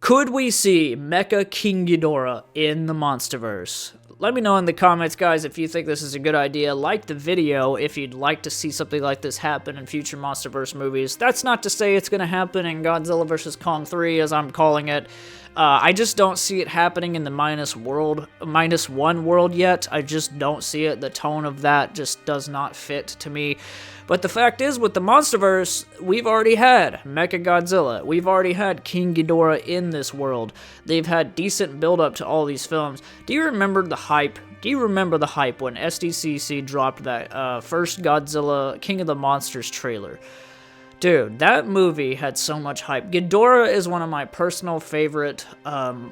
Could we see Mecha King Ghidorah in the Monsterverse? Let me know in the comments, guys, if you think this is a good idea. Like the video if you'd like to see something like this happen in future Monsterverse movies. That's not to say it's going to happen in Godzilla vs. Kong 3, as I'm calling it. I just don't see it happening in the -1 world yet. I just don't see it. The tone of that just does not fit to me. But the fact is, with the Monsterverse, we've already had Mecha Godzilla. We've already had King Ghidorah in this world. They've had decent build-up to all these films. Do you remember the hype? Do you remember the hype when SDCC dropped that first Godzilla King of the Monsters trailer? Dude, that movie had so much hype. Ghidorah is one of my personal favorite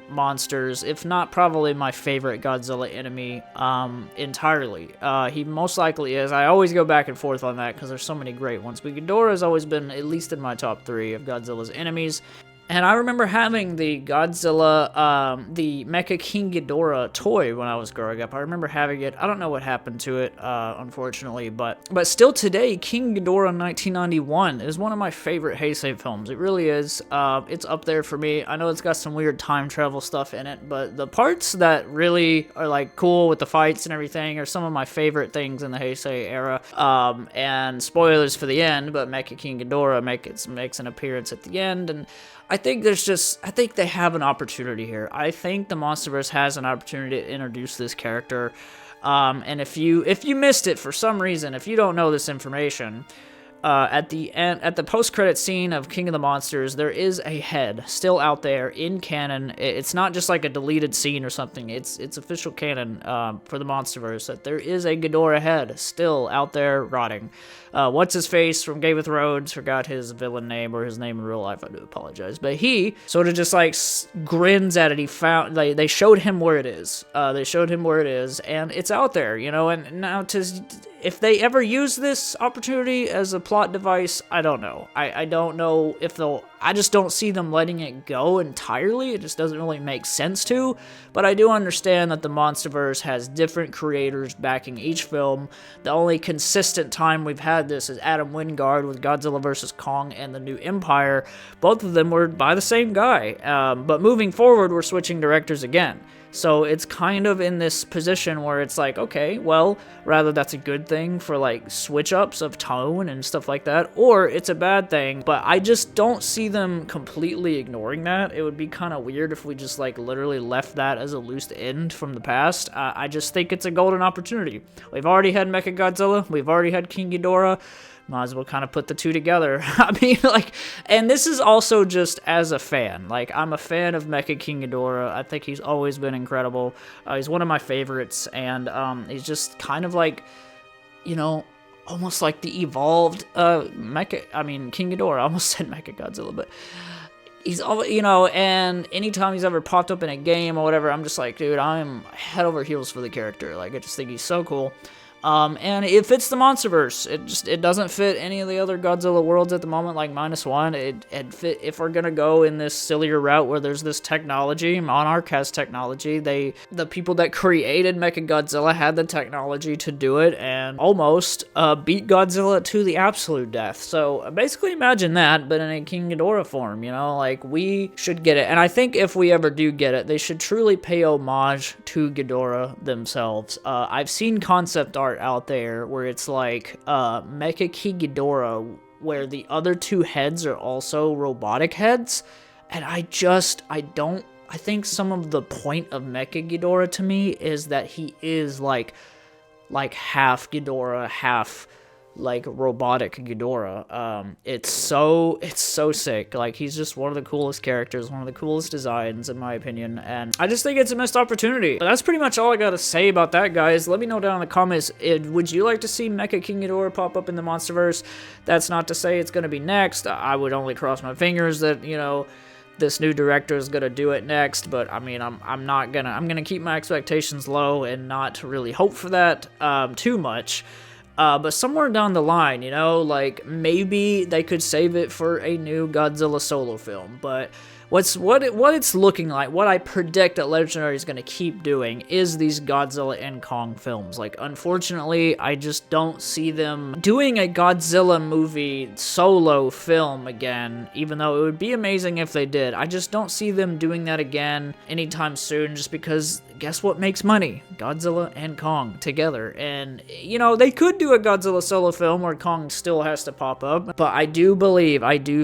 monsters, if not probably my favorite Godzilla enemy entirely. He most likely is. I always go back and forth on that because there's so many great ones. But Ghidorah has always been at least in my top 3 of Godzilla's enemies. And I remember having the Godzilla, the Mecha King Ghidorah toy when I was growing up. I remember having it. I don't know what happened to it, unfortunately, but still today, King Ghidorah 1991 is one of my favorite Heisei films. It really is. It's up there for me. I know it's got some weird time travel stuff in it, but the parts that really are like cool with the fights and everything are some of my favorite things in the Heisei era. And spoilers for the end, but Mecha King Ghidorah makes an appearance at the end, and I think they have an opportunity here. I think the Monsterverse has an opportunity to introduce this character. And if you missed it for some reason, if you don't know this information, at the post-credit scene of King of the Monsters, there is a head still out there in canon. It's not just like a deleted scene or something. It's official canon for the Monsterverse that there is a Ghidorah head still out there rotting. What's his face from Game of Thrones? Forgot his villain name or his name in real life. I do apologize, but he sort of just like grins at it. They showed him where it is. And it's out there, you know. And now if they ever use this opportunity as a plot device, I don't know. I don't know if they'll. I just don't see them letting it go entirely. It just doesn't really make sense to. But I do understand that the Monsterverse has different creators backing each film. The only consistent time we've had this is Adam Wingard with Godzilla vs. Kong and The New Empire. Both of them were by the same guy. But moving forward, we're switching directors again. So it's kind of in this position where it's like, okay, well, rather that's a good thing for like switch-ups of tone and stuff like that, or it's a bad thing, but I just don't see them completely ignoring that. It would be kind of weird if we just like literally left that as a loose end from the past. I just think it's a golden opportunity. We've already had Mecha Godzilla, we've already had King Ghidorah. Might as well kind of put the two together. I mean, like, and this is also just as a fan. Like, I'm a fan of Mecha King Ghidorah. I think he's always been incredible. He's one of my favorites, and he's just kind of like, you know, almost like the evolved King Ghidorah. I almost said Mecha Godzilla, but he's always, you know, and anytime he's ever popped up in a game or whatever, I'm just like, dude, I'm head over heels for the character. Like, I just think he's so cool. And it fits the Monsterverse. It doesn't fit any of the other Godzilla worlds at the moment, like -1. It fit, if we're gonna go in this sillier route where there's this technology, Monarch has technology. The people that created Mechagodzilla had the technology to do it and almost beat Godzilla to the absolute death. So basically imagine that, but in a King Ghidorah form, you know, like we should get it. And I think if we ever do get it, they should truly pay homage to Ghidorah themselves. I've seen concept art out there where it's like Mecha King Ghidorah, where the other two heads are also robotic heads, and I think some of the point of Mecha Ghidorah to me is that he is like half Ghidorah, half like robotic Ghidorah. It's so sick. Like, he's just one of the coolest characters, one of the coolest designs in my opinion, and I just think it's a missed opportunity. But that's pretty much all I gotta say about that, guys. Let me know down in the comments, would you like to see Mecha King Ghidorah pop up in the Monsterverse? That's not to say it's gonna be next. I would only cross my fingers that, you know, this new director is gonna do it next, but I mean, I'm gonna keep my expectations low and not really hope for that too much. But somewhere down the line, you know, like maybe they could save it for a new Godzilla solo film, but what it's looking like, what I predict that Legendary is going to keep doing is these Godzilla and Kong films. Like, unfortunately, I just don't see them doing a Godzilla movie solo film again, even though it would be amazing if they did. I just don't see them doing that again anytime soon, just because guess what makes money? Godzilla and Kong together. And, you know, they could do a Godzilla solo film where Kong still has to pop up, but I do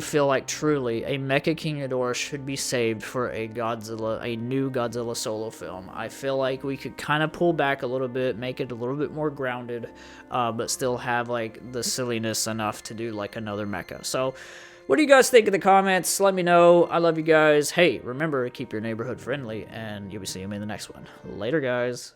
feel like truly a Mecha King Ghidorah should be saved for a new Godzilla solo film. I feel like we could kind of pull back a little bit, make it a little bit more grounded, but still have like the silliness enough to do like another mecha. So what do you guys think in the comments? Let me know. I love you guys. Hey, remember, keep your neighborhood friendly, and you'll be seeing me in the next one. Later, guys.